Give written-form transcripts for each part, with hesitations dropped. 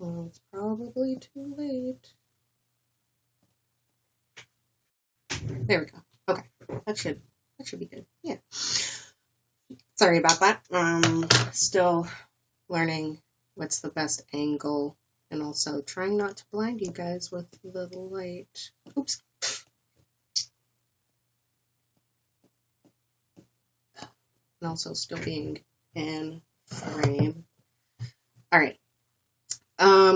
Well, it's probably too late. There we go. Okay, that should be good. Yeah. Sorry about that. Still learning what's the best angle, and also trying not to blind you guys with the light. Oops. And also still being in frame. All right.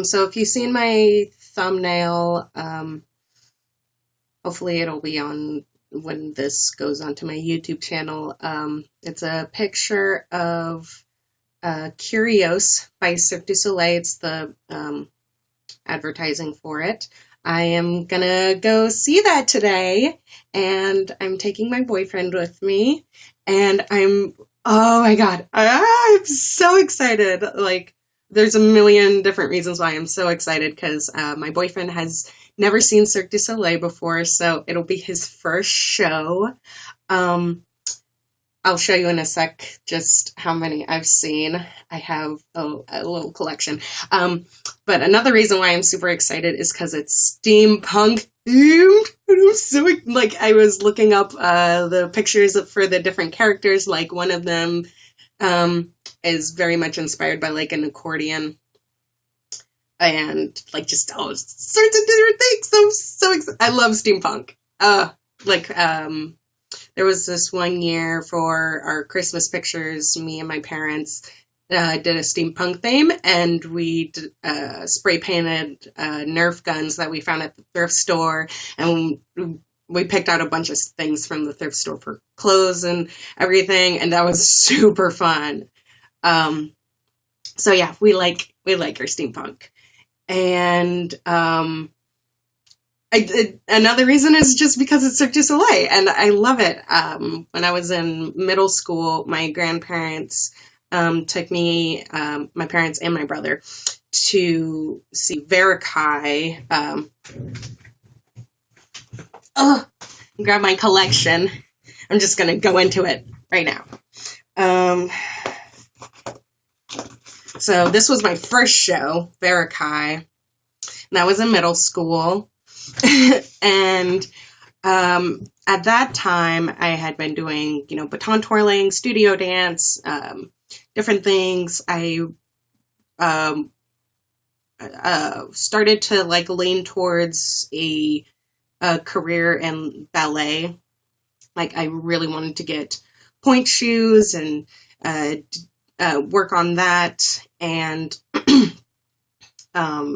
So if you've seen my thumbnail, hopefully it'll be on when this goes onto my YouTube channel. It's a picture of Curios by Cirque du Soleil. It's the advertising for it. I am gonna go see that today, and I'm taking my boyfriend with me, and oh my god, I'm so excited. Like, there's a million different reasons why I'm so excited, because my boyfriend has never seen Cirque du Soleil before, so it'll be his first show. I'll show you in a sec just how many I've seen. I have a little collection. But another reason why I'm super excited is because it's steampunk themed. I'm so, like, I was looking up the pictures for the different characters. Like, one of them is very much inspired by, like, an accordion. And, like, just all sorts of different things. I'm so excited. I love steampunk. There was this one year for our Christmas pictures, me and my parents did a steampunk theme, and we spray painted Nerf guns that we found at the thrift store, and we picked out a bunch of things from the thrift store for clothes and everything, and that was super fun. So yeah, we like our steampunk. And another reason is just because it's Cirque du Soleil, and I love it. When I was in middle school, my grandparents took me, my parents and my brother, to see Verikai. Grab my collection. I'm just going to go into it right now. So this was my first show, Verikai, and that was in middle school. And at that time, I had been doing, baton twirling, studio dance, different things. I started to, like, lean towards a career in ballet. Like, I really wanted to get pointe shoes and work on that. And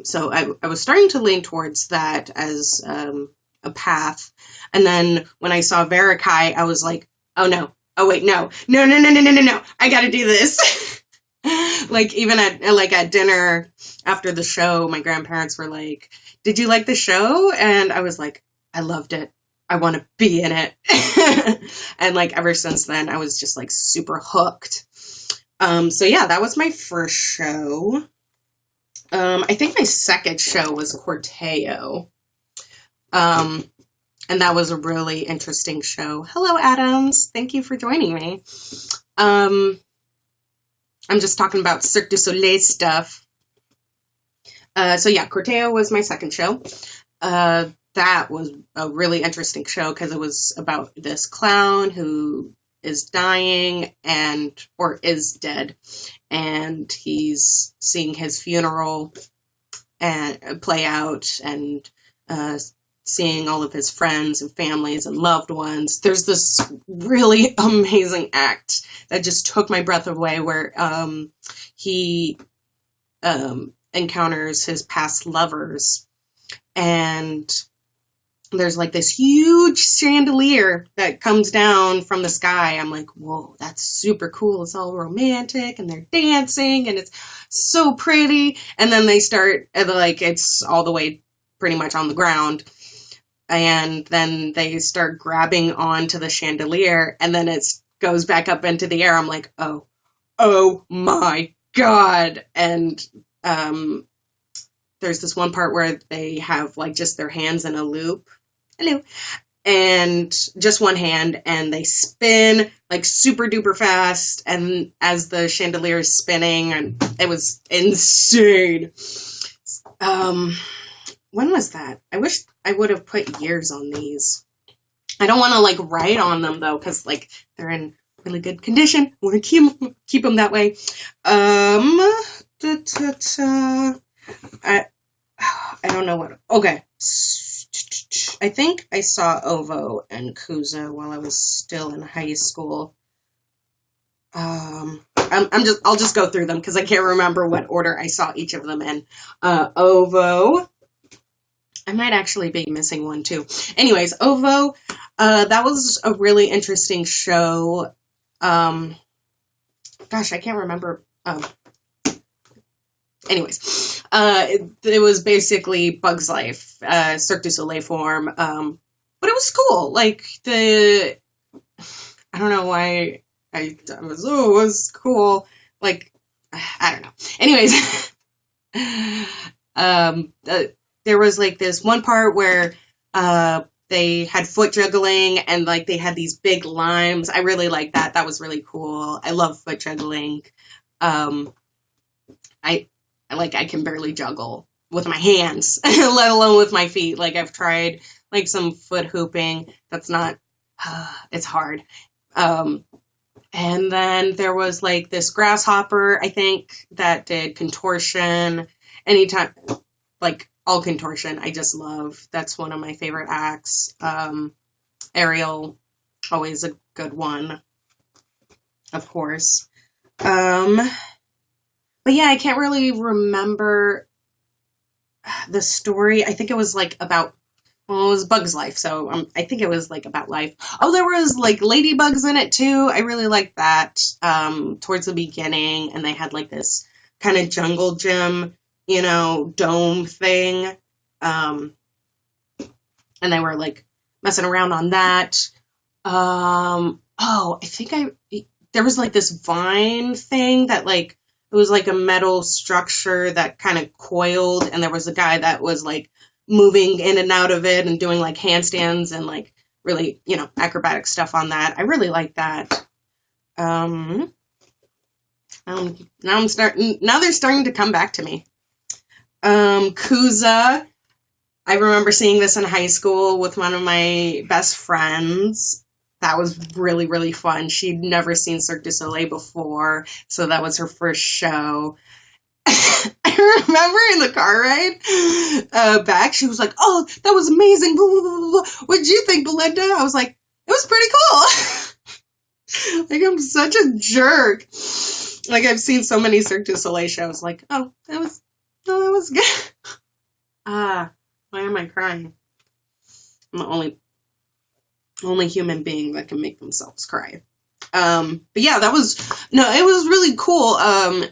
so I was starting to lean towards that as a path. And then when I saw Verikai, I was like, oh no, oh wait, no, I gotta do this. Like, even at dinner after the show, my grandparents were like, did you like the show? And I was like, I loved it. I want to be in it. And, like, ever since then, I was just, like, super hooked. So yeah, that was my first show. I think my second show was Corteo. And that was a really interesting show. Hello, Adams. Thank you for joining me. I'm just talking about Cirque du Soleil stuff. So yeah, Corteo was my second show. That was a really interesting show because it was about this clown who is dying or is dead, and he's seeing his funeral and play out, and seeing all of his friends and families and loved ones. There's this really amazing act that just took my breath away, where he encounters his past lovers, and there's, like, this huge chandelier that comes down from the sky. I'm like, whoa, that's super cool. It's all romantic, and they're dancing, and it's so pretty. And then they start, like, it's all the way pretty much on the ground. And then they start grabbing onto the chandelier, and then it goes back up into the air. I'm like, oh my God. And there's this one part where they have, like, just their hands in a loop. Hello. And just one hand, and they spin, like, super duper fast, and as the chandelier is spinning, and it was insane. Um, when was that? I wish I would have put years on these. I don't want to like write on them though, because like they're in really good condition. I want to keep them that way. I don't know what. Okay, I think I saw Ovo and Kuza while I was still in high school. I'll just go through them because I can't remember what order I saw each of them in. Ovo. I might actually be missing one too. Anyways, Ovo, that was a really interesting show. Gosh, I can't remember. Anyways, it was basically Bug's Life, Cirque du Soleil form. But it was cool. Like I don't know why I was, it was cool. Like, I don't know. Anyways, there was like this one part where, they had foot juggling and like they had these big limes. I really liked that. That was really cool. I love foot juggling. I can barely juggle with my hands, let alone with my feet. Like I've tried like some foot hooping. That's not, it's hard. And then there was like this grasshopper, I think, that did contortion. Anytime, like all contortion, I just love. That's one of my favorite acts. Ariel, always a good one, of course. But yeah, I can't really remember the story. I think it was like about, well, it was Bug's Life, so I think it was like about life. Oh, there was like ladybugs in it too. I really liked that towards the beginning, and they had like this kind of jungle gym, dome thing. And they were like messing around on that. I think there was like this vine thing that like, it was like a metal structure that kind of coiled, and there was a guy that was like moving in and out of it and doing like handstands and like really, acrobatic stuff on that. I really like that. Now they're starting to come back to me. Kuza. I remember seeing this in high school with one of my best friends. That was really, really fun. She'd never seen Cirque du Soleil before, so that was her first show. I remember in the car ride back, she was like, "Oh, that was amazing. Blah, blah, blah, blah. What did you think, Belinda?" I was like, "It was pretty cool." Like, I'm such a jerk. Like, I've seen so many Cirque du Soleil shows. Like, that was good. Why am I crying? I'm the only human being that can make themselves cry. But yeah, it was really cool.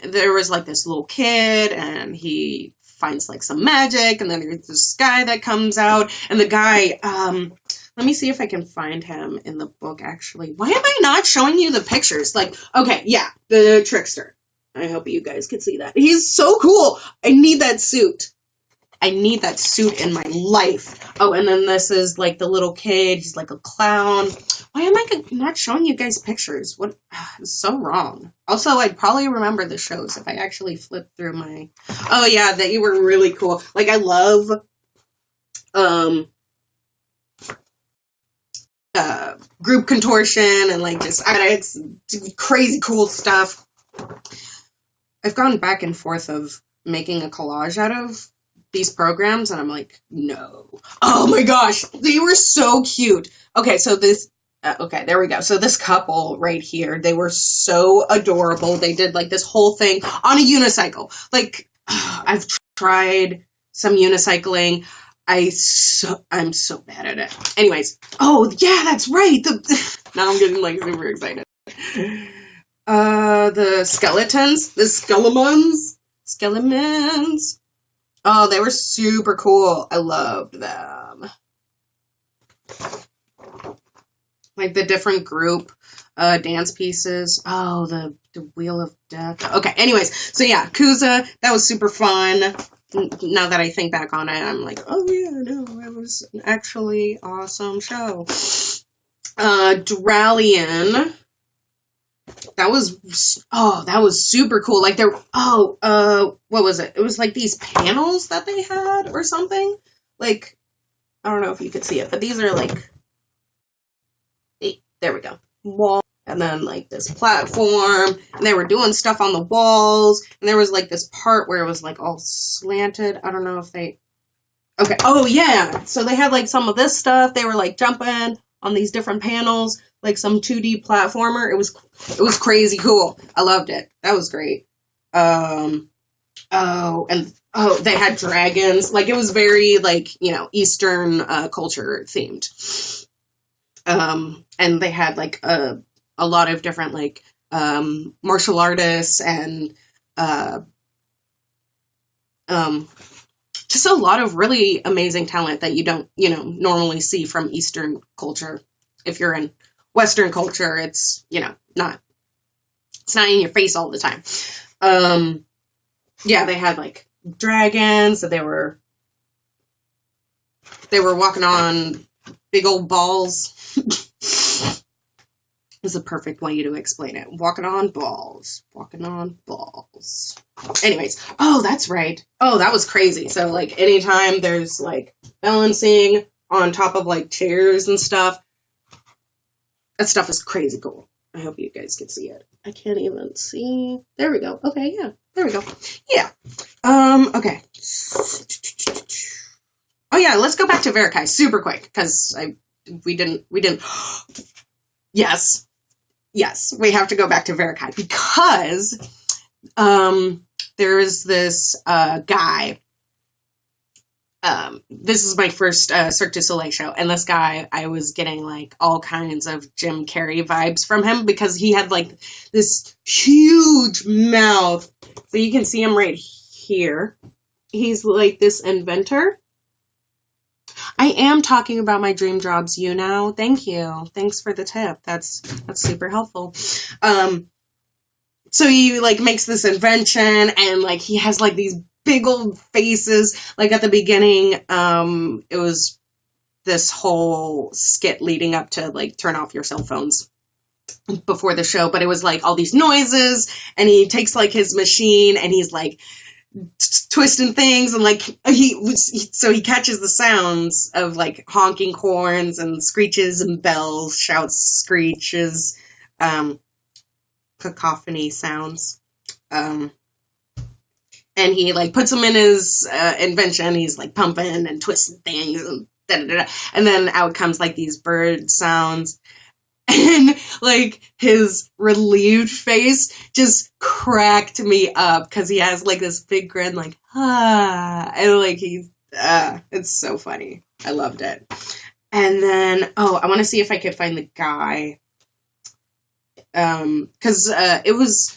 There was like this little kid, and he finds like some magic, and then there's this guy that comes out, and the guy, let me see if I can find him in the book, actually. Why am I not showing you the pictures? Like, okay, yeah, the trickster. I hope you guys can see that. He's so cool. I need that suit. I need that suit in my life. Oh, and then this is like the little kid. He's like a clown. Why am I not showing you guys pictures? What? It's so wrong. Also, I'd probably remember the shows if I actually flipped through my... Oh, yeah, they were really cool. Like, I love group contortion and like just, it's crazy cool stuff. I've gone back and forth of making a collage out of these programs, and I'm like, no. Oh my gosh, they were so cute. Okay, so this, okay, there we go. So this couple right here, they were so adorable. They did like this whole thing on a unicycle. Like, I've tried some unicycling. I'm so bad at it. Anyways, oh yeah, that's right. Now I'm getting like super excited. The skeletons, skeletons. Oh, they were super cool. I loved them. Like the different group dance pieces. Oh, the Wheel of Death. Okay, anyways. So yeah, Kuza, that was super fun. Now that I think back on it, I'm like, oh yeah, no, it was an actually awesome show. Dralian. that was super cool. Like what was it? It was like these panels that they had or something. Like, I don't know if you could see it, but these are like, there we go. Wall, and then like this platform, and they were doing stuff on the walls, and there was like this part where it was like all slanted. I don't know if they, okay. Oh yeah. So they had like some of this stuff. They were like jumping on these different panels, like some 2D platformer. It was crazy cool. I loved it. That was great. They had dragons. Like, it was very like, Eastern culture themed. And they had like a lot of different like martial artists and um just a lot of really amazing talent that you don't, normally see from Eastern culture. If you're in Western culture, it's, not in your face all the time. Yeah, they had like dragons, that they were walking on big old balls. Is a perfect way to explain it. Walking on balls. Anyways, oh, that's right. Oh, that was crazy. So, like, anytime there's, like, balancing on top of, like, chairs and stuff, that stuff is crazy cool. I hope you guys can see it. I can't even see. There we go. Okay, yeah. There we go. Yeah. Okay. Oh, yeah, let's go back to Verikai super quick, because we didn't. Yes, we have to go back to Verikai because there is this guy. This is my first Cirque du Soleil show, and this guy, I was getting like all kinds of Jim Carrey vibes from him because he had like this huge mouth. So you can see him right here. He's like this inventor. I am talking about my dream jobs, YouNow. Thank you. Thanks for the tip. That's super helpful. So he like makes this invention, and like he has like these big old faces. Like at the beginning, it was this whole skit leading up to like turn off your cell phones before the show, but it was like all these noises, and he takes like his machine and he's like twisting things, and like he catches the sounds of like honking horns and screeches and bells, shouts, screeches, cacophony sounds, and he like puts them in his invention. He's like pumping and twisting things and da-da-da-da. And then out comes like these bird sounds. And, like, his relieved face just cracked me up because he has, like, this big grin, like, and, like, it's so funny. I loved it. And then, I want to see if I could find the guy. Because it was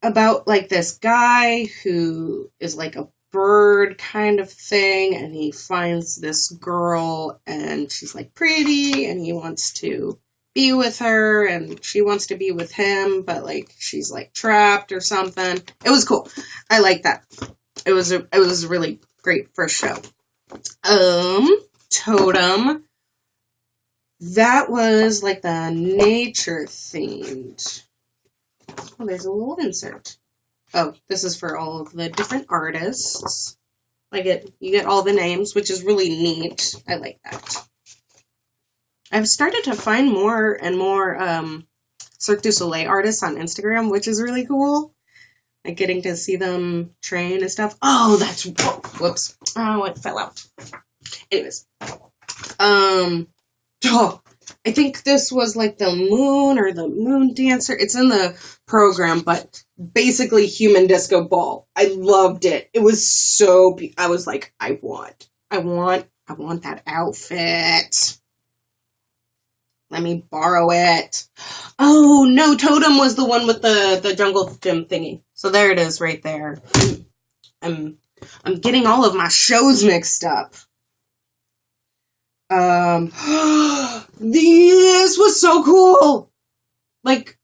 about, like, this guy who is, like, a bird kind of thing, and he finds this girl, and she's, like, pretty, and he wants to be with her, and she wants to be with him, but like she's like trapped or something. It was cool. I like that. It was a really great first show. Totem. That was like the nature themed. Oh, there's a little insert. Oh, this is for all of the different artists. You get all the names, which is really neat. I like that. I've started to find more and more Cirque du Soleil artists on Instagram, which is really cool. Like getting to see them train and stuff. Oh, whoops. Oh, it fell out. Anyways. I think this was like the moon or the moon dancer. It's in the program, but basically human disco ball. I loved it. It was so, I was like, I want that outfit. Let me borrow it. Oh, no, Totem was the one with the jungle gym thingy. So there it is right there. I'm getting all of my shows mixed up. This was so cool. Like,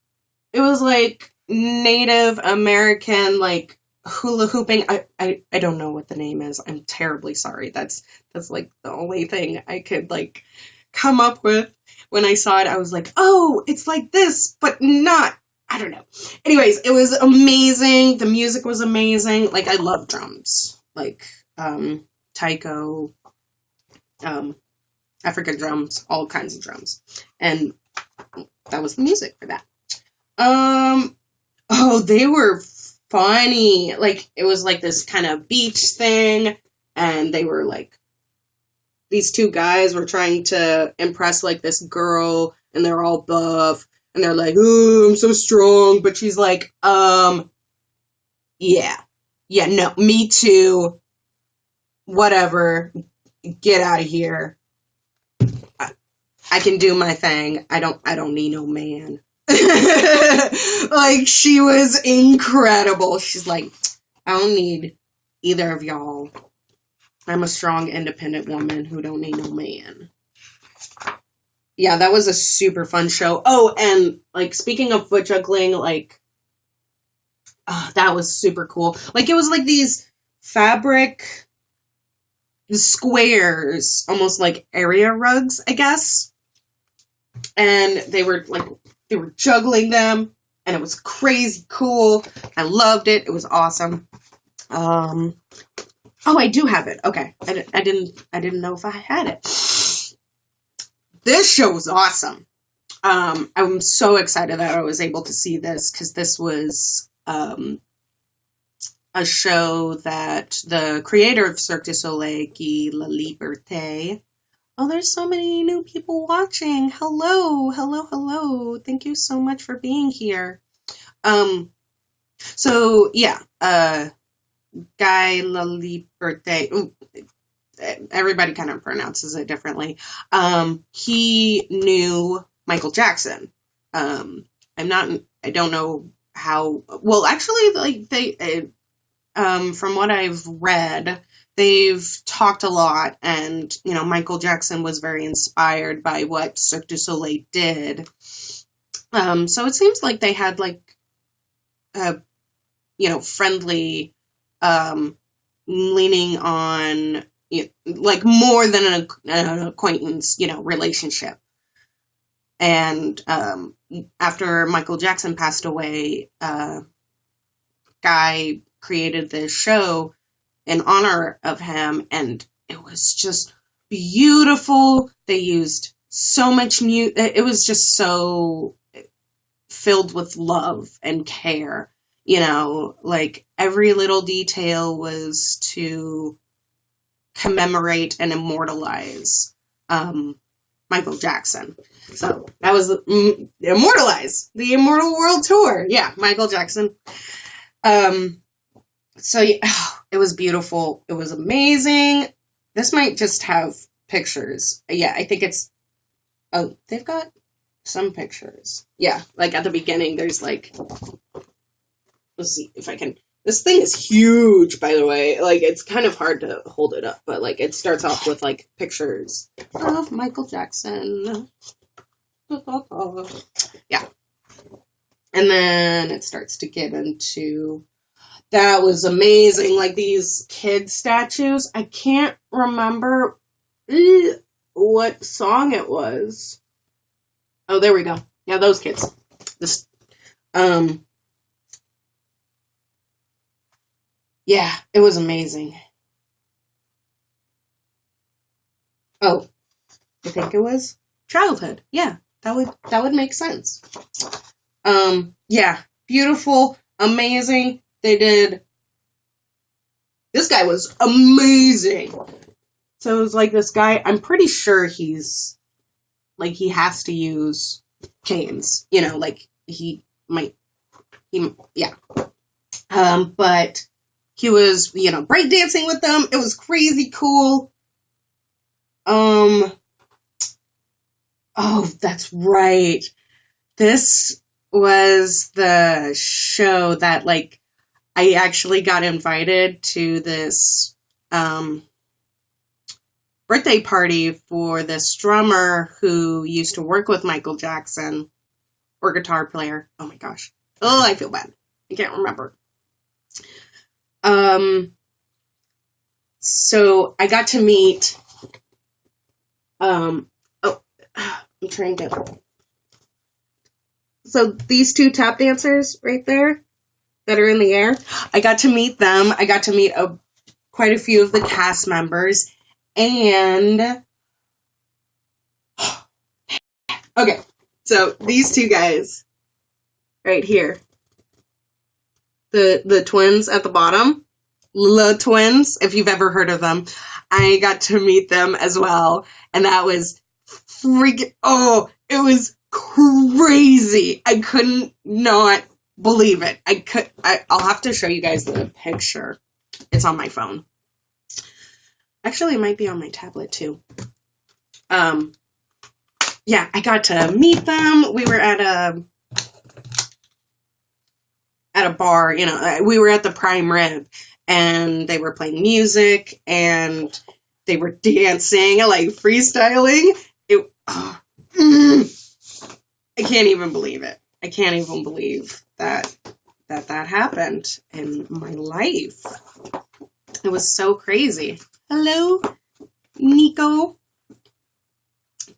it was like Native American, like hula hooping. I don't know what the name is. I'm terribly sorry. That's like the only thing I could like come up with. When I saw it, I was like, oh, it's like this, but not I don't know. Anyways, it was amazing. The music was amazing. Like, I love drums. Like, taiko, um, African drums, all kinds of drums. And that was the music for that. Oh, they were funny. Like, it was like this kind of beach thing, and they were like, these two guys were trying to impress like this girl, and they're all buff, and they're like, oh, I'm so strong, but she's like, yeah, no, me too, whatever, get out of here. I can do my thing. I don't need no man. Like, she was incredible. She's like, I don't need either of y'all. I'm a strong, independent woman who don't need no man. Yeah, that was a super fun show. Oh, and like, speaking of foot juggling, like, that was super cool. Like, it was like these fabric squares, almost like area rugs, I guess. And they were juggling them, and it was crazy cool. I loved it. It was awesome. Oh, I do have it. Okay, I didn't know if I had it. This show was awesome. I'm so excited that I was able to see this, because this was a show that the creator of Cirque du Soleil, Guy Laliberté. Oh, there's so many new people watching. Hello, hello, hello. Thank you so much for being here. So yeah, Guy Laliberté. Everybody kind of pronounces it differently. He knew Michael Jackson. I don't know how, well, actually, like, from what I've read, they've talked a lot, and, you know, Michael Jackson was very inspired by what Cirque du Soleil did. So it seems like they had, like, a, you know, friendly, leaning on, like, more than an acquaintance, you know, relationship. And after Michael Jackson passed away, Guy created this show in honor of him, and it was just beautiful. They used so much it was just so filled with love and care. You know, like, every little detail was to commemorate and immortalize Michael Jackson. So that was Immortalize, the Immortal World Tour. Yeah, Michael Jackson. So yeah, it was beautiful. It was amazing. This might just have pictures. Yeah, I think it's, oh, they've got some pictures. Yeah, like at the beginning, there's like, let's see if I can, this thing is huge, by the way. Like, it's kind of hard to hold it up, but like, it starts off with like pictures of Michael Jackson. Yeah. And then it starts to get into, that was amazing. Like, these kid statues. I can't remember what song it was. Oh, there we go. Yeah, those kids. This, yeah, it was amazing. Oh, I think it was childhood. Yeah, that would make sense. Yeah, beautiful, amazing. This guy was amazing. So it was like this guy, I'm pretty sure he's, like, he has to use canes, you know, like, yeah. But he was, you know, breakdancing with them. It was crazy cool. Oh, that's right. This was the show that, like, I actually got invited to this birthday party for this drummer who used to work with Michael Jackson, or guitar player. Oh my gosh. Oh, I feel bad. I can't remember. So I got to meet, I'm trying to, So these two tap dancers right there that are in the air, I got to meet them. I got to meet quite a few of the cast members. And okay, so these two guys right here, the twins at the bottom, the twins, if you've ever heard of them, I got to meet them as well, and that was freaking, oh, it was crazy. I couldn't not believe it. I'll have to show you guys the picture. It's on my phone. Actually, it might be on my tablet too. Yeah, I got to meet them. We were at a bar, you know, we were at the Prime Rib, and they were playing music, and they were dancing, like freestyling. I can't even believe it. I can't even believe that happened in my life. It was so crazy. Hello, Nico.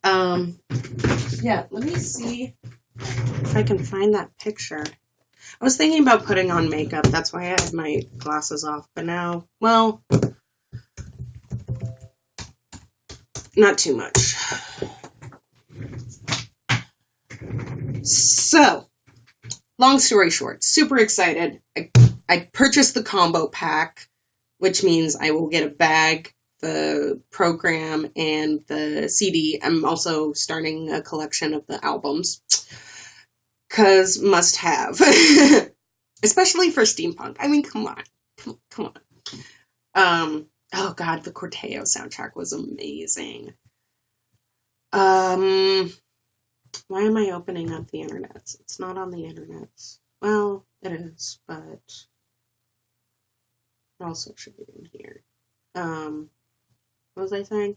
Yeah, let me see if I can find that picture. I was thinking about putting on makeup. That's why I had my glasses off. But now, well, not too much. So, long story short, super excited. I purchased the combo pack, which means I will get a bag, the program, and the CD. I'm also starting a collection of the albums, because must have. Especially for steampunk. I mean, come on. Come on. Oh god, the Corteo soundtrack was amazing. Why am I opening up the internet? It's not on the internet. Well, it is, but it also should be in here. What was I saying?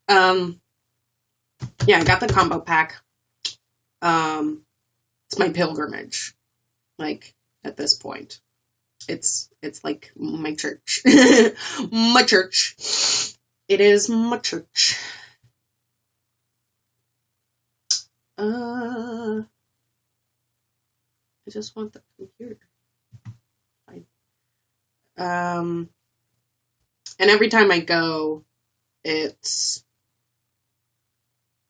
Yeah, I got the combo pack. It's my pilgrimage. Like, at this point. It's like my church. My church. It is my church. I just want the computer. And every time I go, it's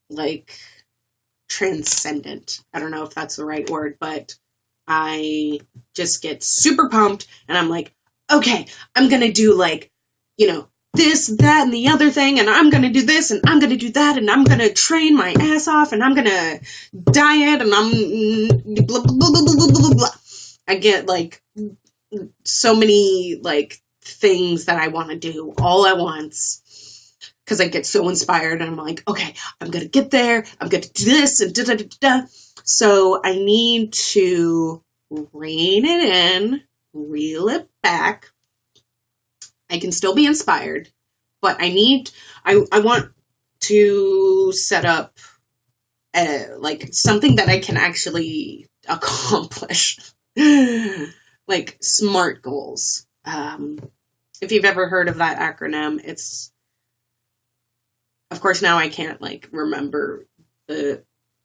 like transcendent. I don't know if that's the right word, but I just get super pumped, and I'm like, okay, I'm gonna do, like, you know, this, that, and the other thing, and I'm gonna do this, and I'm gonna do that, and I'm gonna train my ass off, and I'm gonna diet, and I'm blah, blah, blah, blah, blah, blah, blah. I get, like, so many, like, things that I want to do all at once, because I get so inspired, and I'm like, okay, I'm gonna get there, I'm gonna do this, and da-da-da-da. So I need to rein it in, reel it back. I can still be inspired, but I want to set up like something that I can actually accomplish. Like SMART goals. If you've ever heard of that acronym, it's, of course now I can't like remember the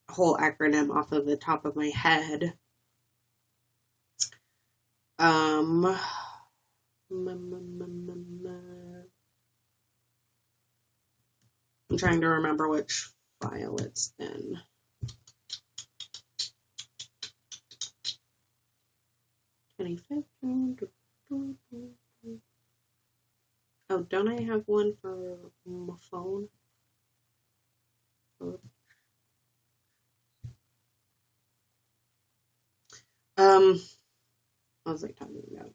whole acronym off of the top of my head. I'm trying to remember which file it's in. Oh, don't I have one for my phone? What was I talking about?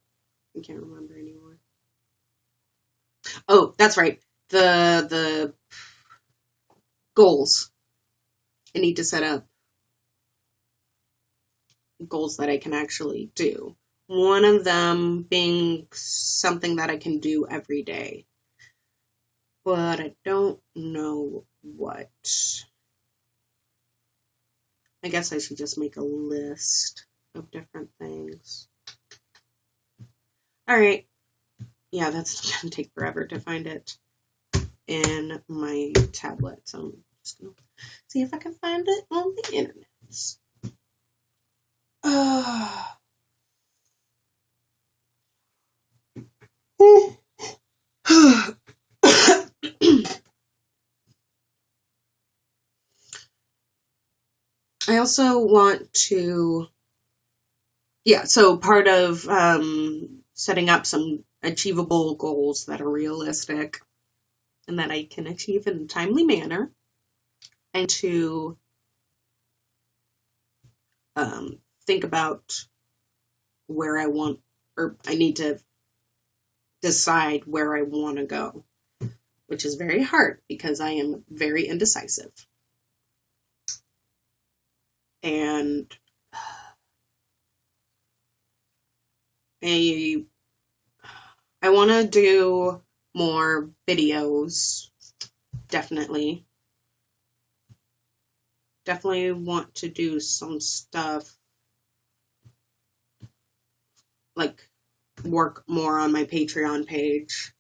I can't remember anymore. Oh, that's right. The goals. I need to set up goals that I can actually do. One of them being something that I can do every day. But I don't know what. I guess I should just make a list of different things. Alright. Yeah, that's going to take forever to find it in my tablet. So I'm just going to see if I can find it on the internet. I also want to, so part of setting up some achievable goals that are realistic and that I can achieve in a timely manner, and to think about where I want, or I need to decide where I want to go, which is very hard because I am very indecisive. And I want to do more videos, definitely. Definitely want to do some stuff, like work more on my Patreon page.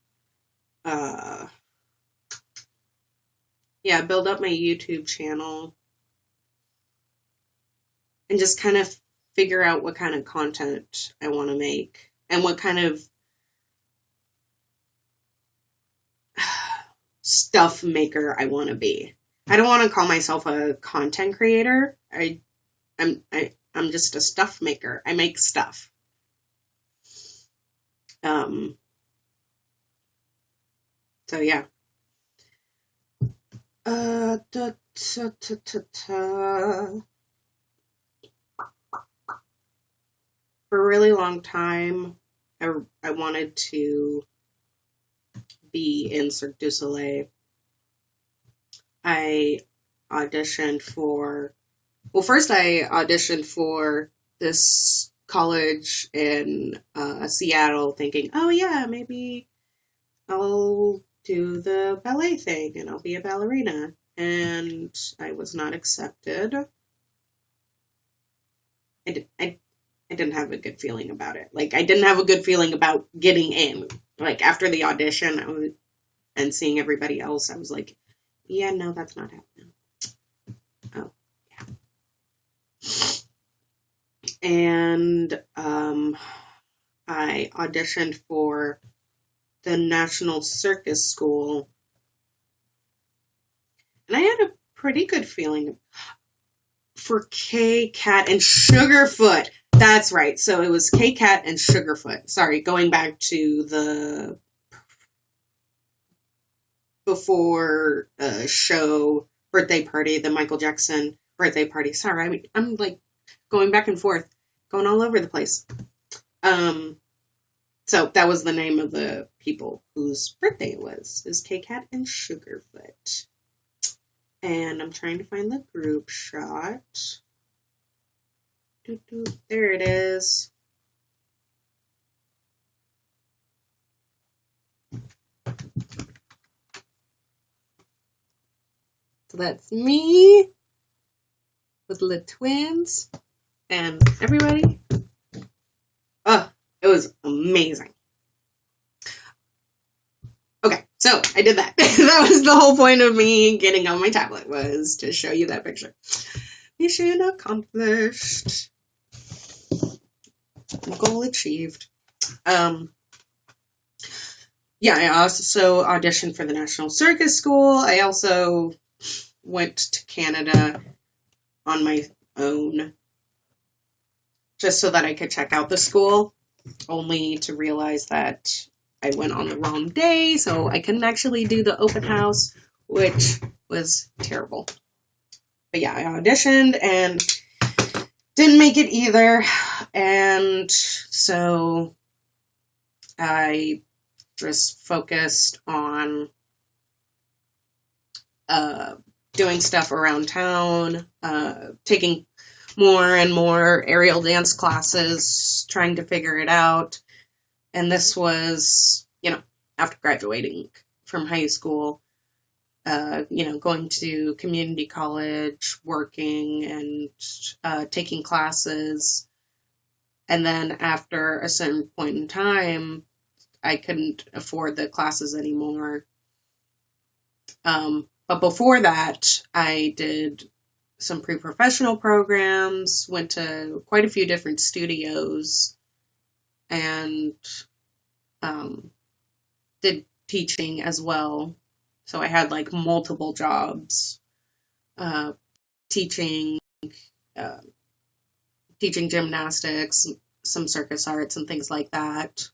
Build up my YouTube channel and just kind of figure out what kind of content I want to make and what kind of stuff maker I want to be. I don't want to call myself a content creator. I'm just a stuff maker. I make stuff. So yeah. For a really long time, I wanted to be in Cirque du Soleil. I auditioned for, first I auditioned for this college in Seattle thinking, oh yeah, maybe I'll do the ballet thing and I'll be a ballerina. And I was not accepted. I didn't have a good feeling about it. Like, I didn't have a good feeling about getting in. Like, after the audition and seeing everybody else, I was like, yeah, no, that's not happening. Oh, yeah. And I auditioned for the National Circus School. And I had a pretty good feeling for K-Cat and Sugarfoot. That's right. So it was K-Cat and Sugarfoot. Sorry, going back to the before show birthday party, the Michael Jackson birthday party. Sorry, I'm like going back and forth, going all over the place. So that was the name of the people whose birthday it was, is K-Cat and Sugarfoot. And I'm trying to find the group shot. There it is. So that's me with the twins and everybody. Oh, it was amazing. Okay, so I did that. That was the whole point of me getting on my tablet, was to show you that picture. Mission accomplished. Goal achieved. I also auditioned for the National Circus School. I also went to Canada on my own just so that I could check out the school, only to realize that I went on the wrong day, so I couldn't actually do the open house, which was terrible. But yeah, I auditioned and didn't make it either, and so I just focused on doing stuff around town, taking more and more aerial dance classes, trying to figure it out. And this was, after graduating from high school, going to community college, working, and taking classes. And then after a certain point in time, I couldn't afford the classes anymore. But before that, I did some pre-professional programs, went to quite a few different studios, and did teaching as well. So I had like multiple jobs, teaching, uh, teaching gymnastics, some circus arts, and things like that.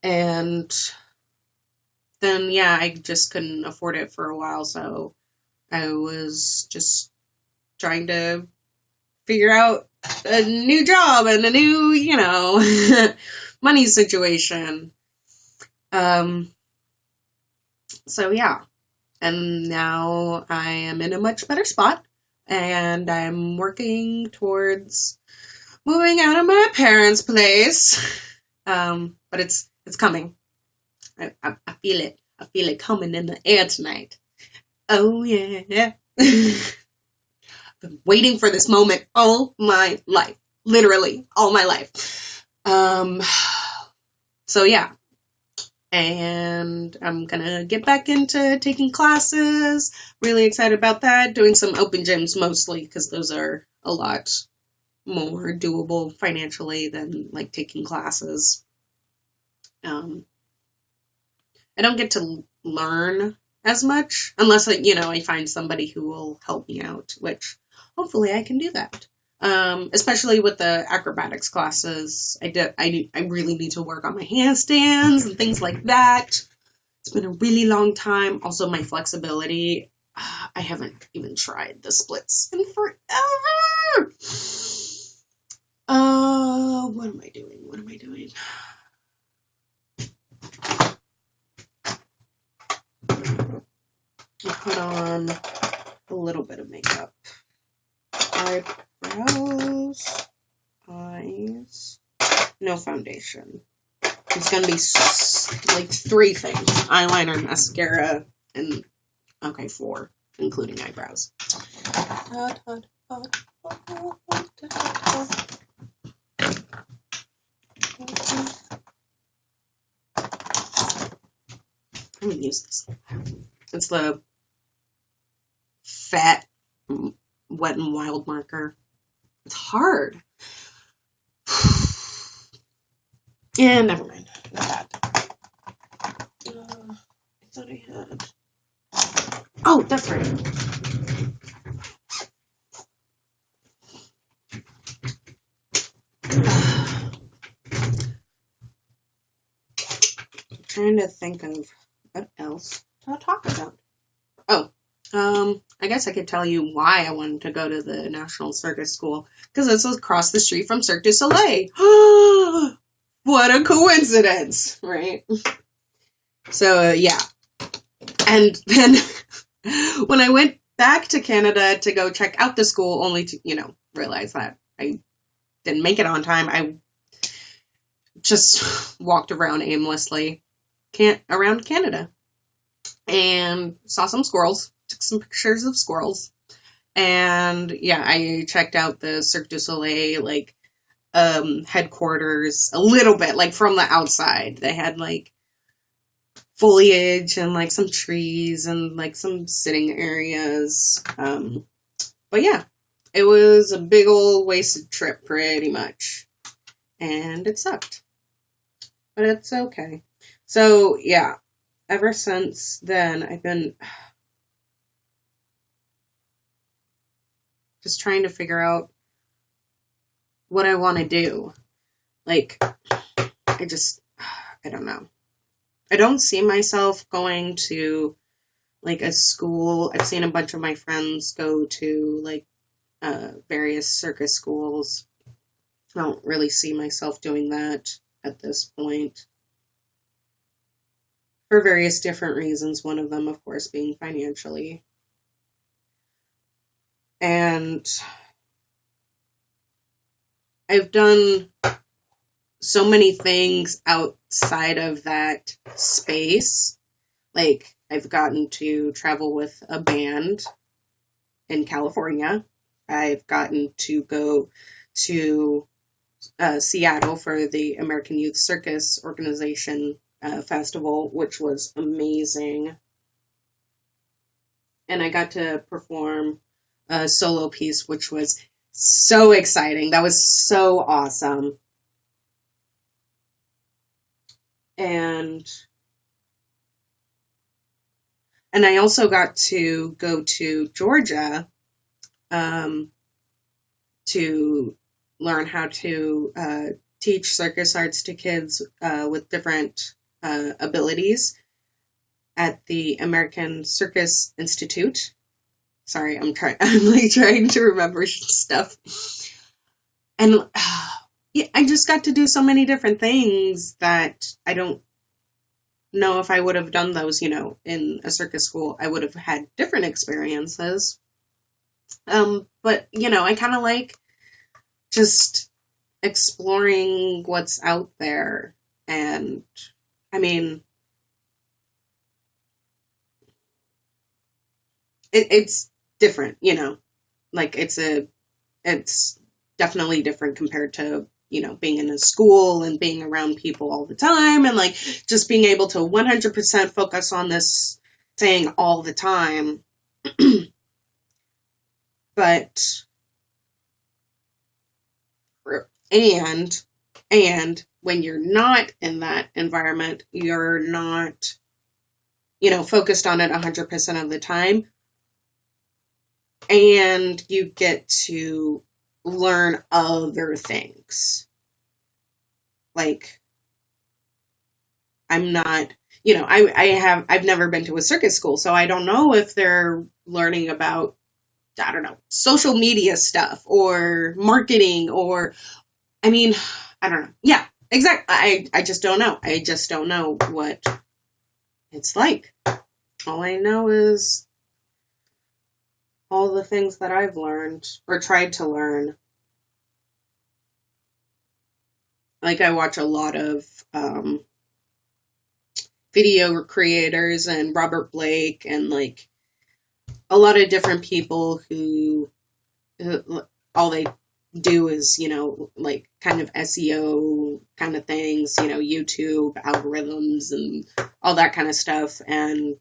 And then, yeah, I just couldn't afford it for a while, so I was just trying to figure out a new job and a new, money situation. Um, so yeah, and now I am in a much better spot, and I'm working towards moving out of my parents' place. But it's coming. I feel it. I feel it coming in the air tonight. Oh yeah. Been waiting for this moment all my life. Literally all my life. So yeah. And I'm gonna get back into taking classes. Really excited about that. Doing some open gyms mostly because those are a lot more doable financially than like taking classes. Um, I don't get to learn as much unless I find somebody who will help me out, which hopefully I can do that. Especially with the acrobatics classes, I really need to work on my handstands and things like that. It's been a really long time. Also, my flexibility. I haven't even tried the splits in forever. What am I doing? What am I doing? I put on a little bit of makeup. Eyebrows, eyes, no foundation. It's gonna be like 3 things: eyeliner, mascara, and okay, 4, including eyebrows. I'm gonna use this. It's the Fat Wet and Wild marker. It's hard. Yeah, never mind. Not that. I thought I had. Oh, that's right. I'm trying to think of what else to talk about. Oh, I guess I could tell you why I wanted to go to the National Circus School, because it's across the street from Cirque du Soleil. What a coincidence, right? So, yeah. And then when I went back to Canada to go check out the school, only to, realize that I didn't make it on time, I just walked around aimlessly around Canada and saw some squirrels, took some pictures of squirrels. And yeah, I checked out the Cirque du Soleil, like, headquarters a little bit, like from the outside. They had like foliage and like some trees and like some sitting areas. But yeah, it was a big old wasted trip pretty much. And it sucked. But it's okay. So yeah, ever since then, I've been just trying to figure out what I want to do. Like, I don't know. I don't see myself going to like a school. I've seen a bunch of my friends go to like various circus schools. I don't really see myself doing that at this point for various different reasons. One of them, of course, being financially. And I've done so many things outside of that space. Like, I've gotten to travel with a band in California. I've gotten to go to Seattle for the American Youth Circus Organization festival, which was amazing. And I got to perform a solo piece, which was so exciting. That was so awesome. And I also got to go to Georgia to learn how to teach circus arts to kids with different abilities at the American Circus Institute. Sorry, I'm like trying to remember stuff. And yeah, I just got to do so many different things that I don't know if I would have done those, in a circus school. I would have had different experiences. But I kind of like just exploring what's out there. And I mean, it's different, like it's definitely different compared to, being in a school and being around people all the time and like just being able to 100% focus on this thing all the time. But, and when you're not in that environment, you're not, focused on it 100% of the time. And you get to learn other things. Like, I'm not, I've never been to a circus school, so I don't know if they're learning about, I don't know, social media stuff or marketing or, I don't know. Yeah, exactly. I just don't know. I just don't know what it's like. All I know is all the things that I've learned or tried to learn. Like, I watch a lot of video creators and Robert Blake and like a lot of different people who all they do is, like kind of SEO kind of things, YouTube algorithms and all that kind of stuff. And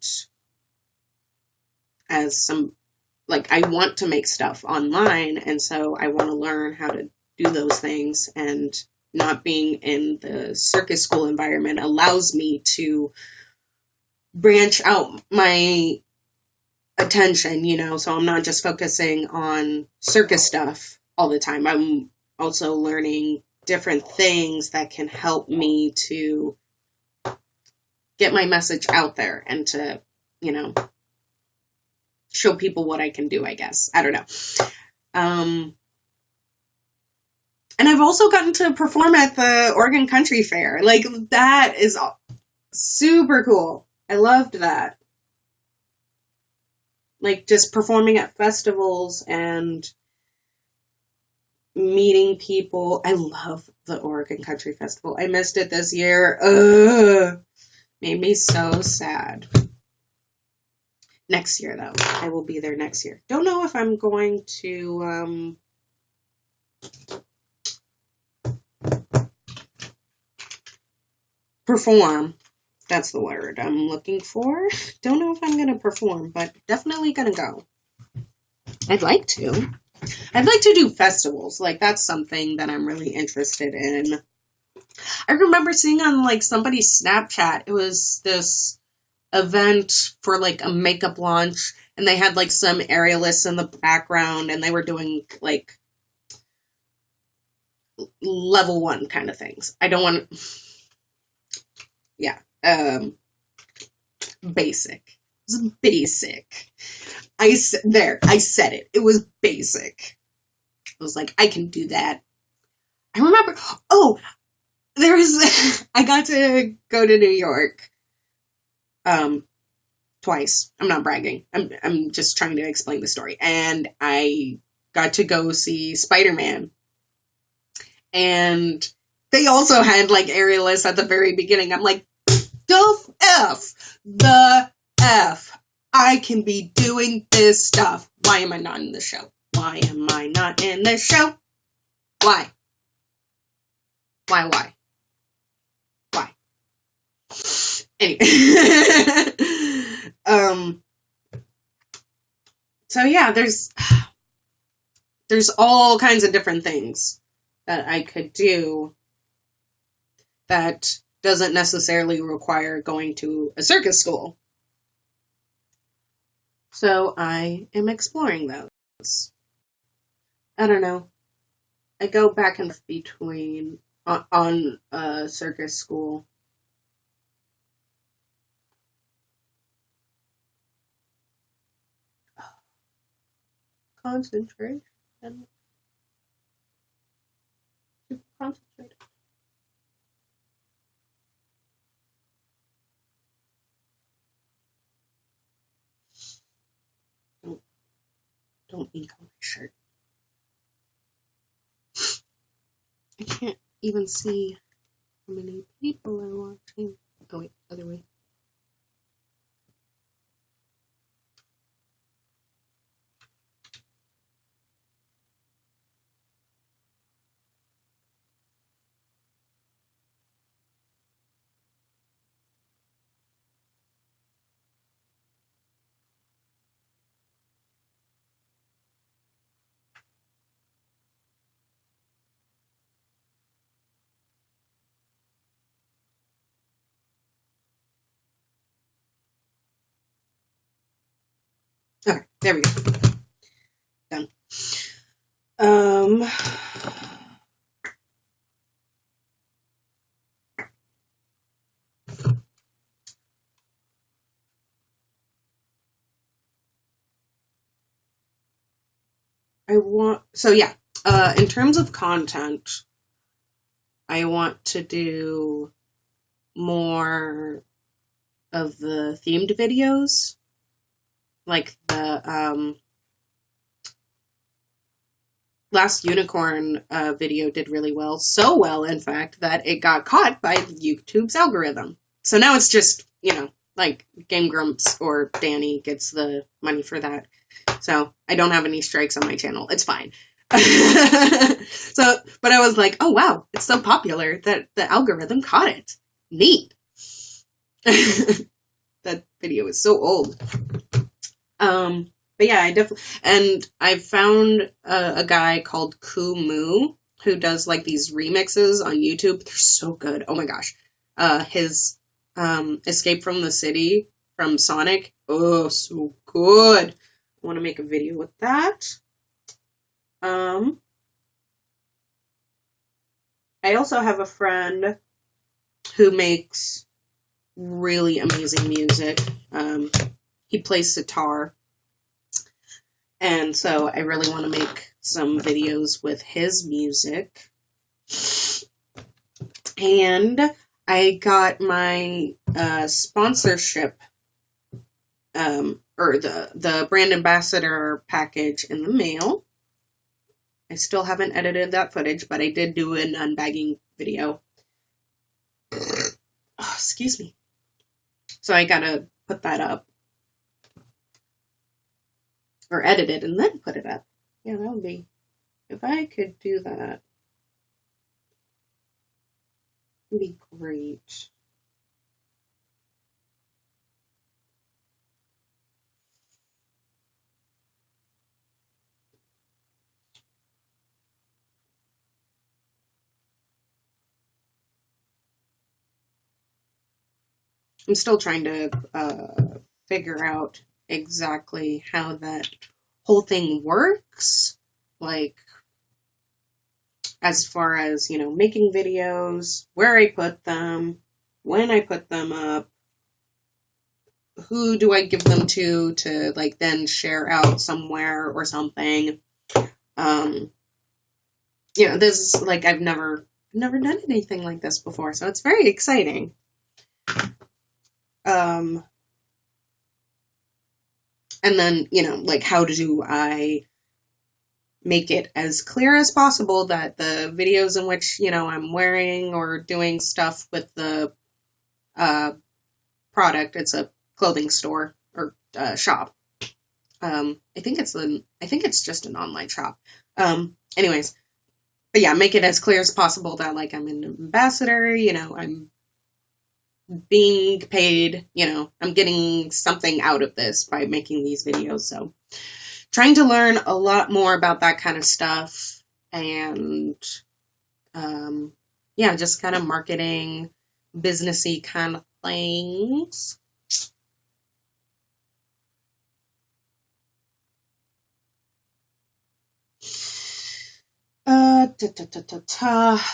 as some, like, I want to make stuff online, and so I want to learn how to do those things, and not being in the circus school environment allows me to branch out my attention, so I'm not just focusing on circus stuff all the time. I'm also learning different things that can help me to get my message out there and to, show people what I can do, I guess. I don't know. And I've also gotten to perform at the Oregon Country Fair. Like, that is super cool. I loved that. Like, just performing at festivals and meeting people. I love the Oregon Country Festival. I missed it this year. Ugh. Made me so sad. Next year, though. I will be there next year. Don't know if I'm going to perform. That's the word I'm looking for. Don't know if I'm going to perform, but definitely going to go. I'd like to. I'd like to do festivals. Like, that's something that I'm really interested in. I remember seeing on, like, somebody's Snapchat, it was this event for, like, a makeup launch, and they had, like, some aerialists in the background, and they were doing, like, level 1 kind of things. I don't want to... Yeah. Basic. It was basic. I said it. It was basic. I was like, I can do that. I remember, I got to go to New York, twice. I'm not bragging. I'm just trying to explain the story. And I got to go see Spider-Man. And they also had, like, aerialists at the very beginning. I'm like, the F. I can be doing this stuff. Why am I not in the show? Why am I not in the show? Why? Why? Anyway. So yeah, there's there's all kinds of different things that I could do that doesn't necessarily require going to a circus school. So I am exploring those. I don't know. I go back and forth between on a circus school. Concentrate and concentrate. Don't ink on my shirt. I can't even see how many people are watching. Oh wait, other way. Okay, there we go. Done. In terms of content, I want to do more of the themed videos, like the last unicorn video did really well. So well, in fact, that it got caught by YouTube's algorithm. So now it's just, like Game Grumps or Danny gets the money for that. So I don't have any strikes on my channel. It's fine. But I was like, oh wow, it's so popular that the algorithm caught it. Neat. That video is so old. But yeah, I found a guy called Kumu who does like these remixes on YouTube. They're so good. Oh my gosh. His Escape from the City from Sonic. Oh, so good. I want to make a video with that. I also have a friend who makes really amazing music. He plays sitar. And so I really want to make some videos with his music. And I got my sponsorship, or the brand ambassador package in the mail. I still haven't edited that footage, but I did do an unbagging video. Oh, excuse me. So I gotta put that up. Or edit it and then put it up. Yeah, that would be... If I could do that, it would be great. I'm still trying to figure out exactly how that whole thing works. Like, as far as, making videos, where I put them, when I put them up, who do I give them to like then share out somewhere or something. This is like I've never done anything like this before, so it's very exciting. And then, like, how do I make it as clear as possible that the videos in which, I'm wearing or doing stuff with the product, it's a clothing store or shop. I think it's just an online shop. Anyways, but yeah, make it as clear as possible that, like, I'm an ambassador, I'm being paid, I'm getting something out of this by making these videos. So trying to learn a lot more about that kind of stuff. And yeah, just kind of marketing, businessy kind of things.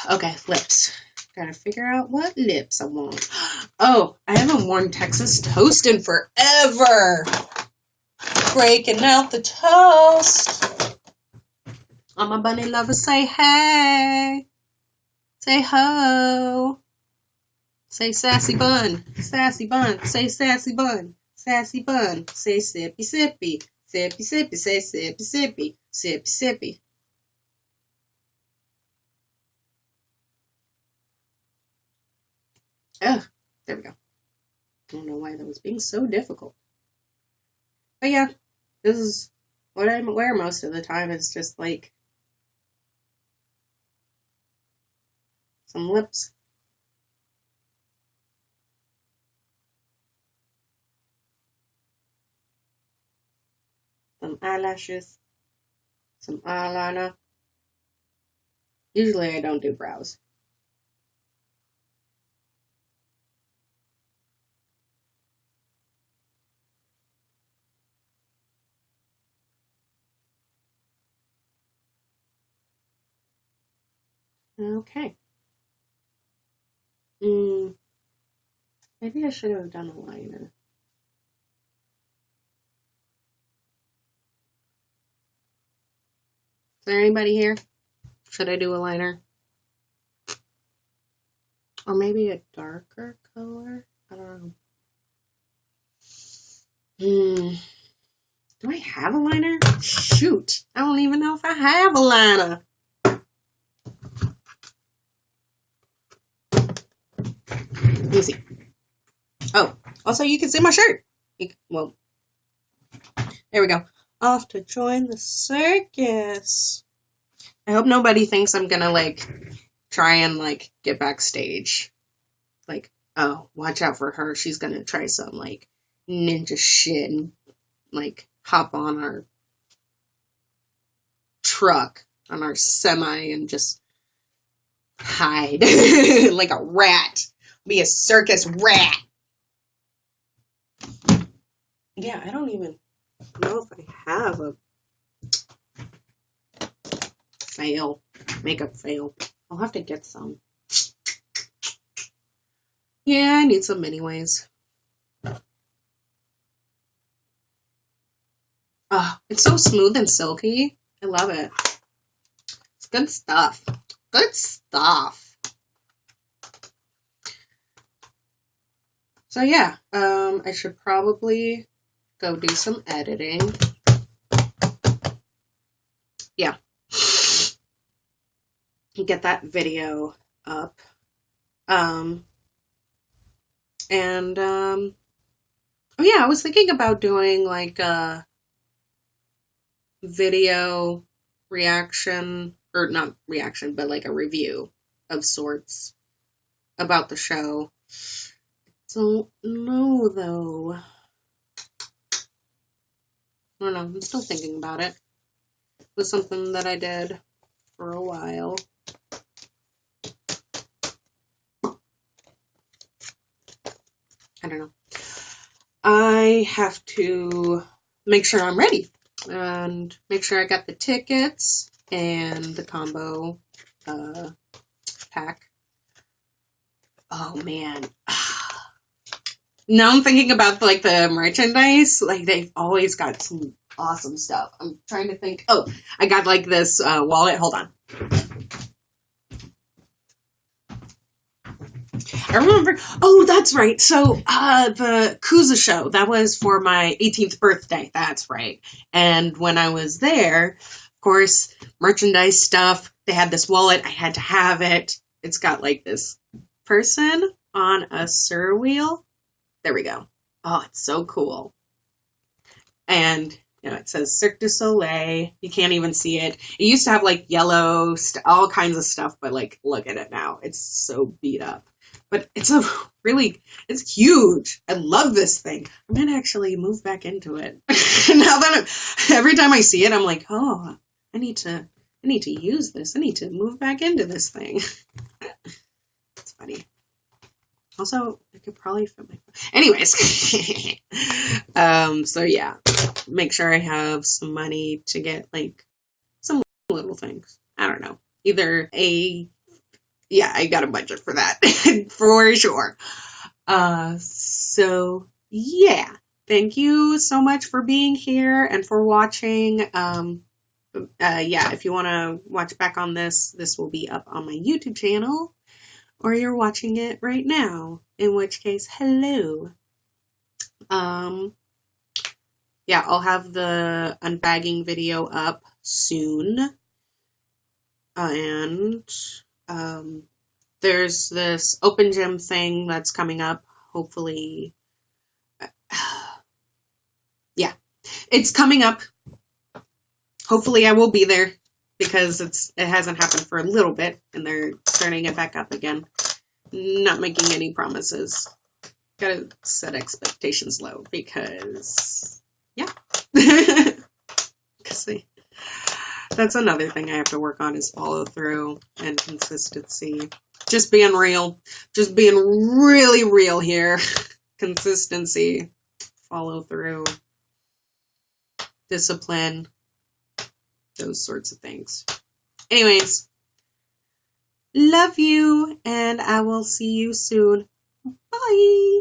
Okay, lips. Gotta figure out what lips I want. Oh, I haven't worn Texas toast in forever. Breaking out the toast. All my bunny lovers say hey. Say ho. Say sassy bun. Sassy bun. Say sassy bun. Sassy bun. Say sippy sippy. Sippy sippy. Say sippy sippy. Sippy sippy. Ugh, there we go. I don't know why that was being so difficult. But yeah, this is what I wear most of the time. It's just like some lips. Some eyelashes. Some eyeliner. Usually I don't do brows. Okay. Maybe I should have done a liner. Is there anybody here? Should I do a liner? Or maybe a darker color? I don't know. Do I have a liner? Shoot. I don't even know if I have a liner. Let me see. Oh, also you can see my shirt. Well, there we go. Off to join the circus. I hope nobody thinks I'm gonna like try and like get backstage. Like, oh, watch out for her. She's gonna try some like ninja shit and like hop on our truck, on our semi, and just hide like a rat. Be a circus rat. Yeah, I don't even know if I have a fail, makeup fail. I'll have to get some. Yeah, I need some anyways. Oh, it's so smooth and silky. I love it. It's good stuff. Good stuff. So yeah, I should probably go do some editing. Yeah. Get that video up. Oh yeah, I was thinking about doing like a video reaction, or not reaction, but like a review of sorts about the show. Don't know though. I don't know. I'm still thinking about it. It was something that I did for a while. I don't know. I have to make sure I'm ready and make sure I got the tickets and the combo pack. Oh man. Now I'm thinking about like the merchandise. Like they've always got some awesome stuff. I'm trying to think. Oh, I got like this wallet. Hold on. I remember. Oh, that's right. So the Kuza show, that was for my 18th birthday. That's right. And when I was there, of course, merchandise stuff. They had this wallet. I had to have it. It's got like this person on a Sur wheel. There we go. Oh, it's so cool. And you know, it says Cirque du Soleil. You can't even see it. It used to have like yellow, all kinds of stuff, but like, look at it now. It's so beat up. but it's a it's huge. I love this thing. I'm gonna actually move back into it. Now that every time I see it, I'm like, oh, I need to use this. I need to move back into this thing. It's funny. Also, I could probably fit my. Anyways, so yeah, make sure I have some money to get like some little things. I don't know. Either yeah, I got a budget for that for sure. So yeah, thank you so much for being here and for watching. Yeah, if you want to watch back on this will be up on my YouTube channel, or you're watching it right now, in which case, hello. Yeah, I'll have the unbagging video up soon, and there's this open gym thing that's coming up. Hopefully, yeah, it's coming up. Hopefully, I will be there because it hasn't happened for a little bit, and they're starting it back up again. Not making any promises. Gotta set expectations low because, yeah. That's another thing I have to work on is follow through and consistency. Just being real. Just being really real here. Consistency. Follow through. Discipline. Those sorts of things. Anyways. Love you, and I will see you soon. Bye.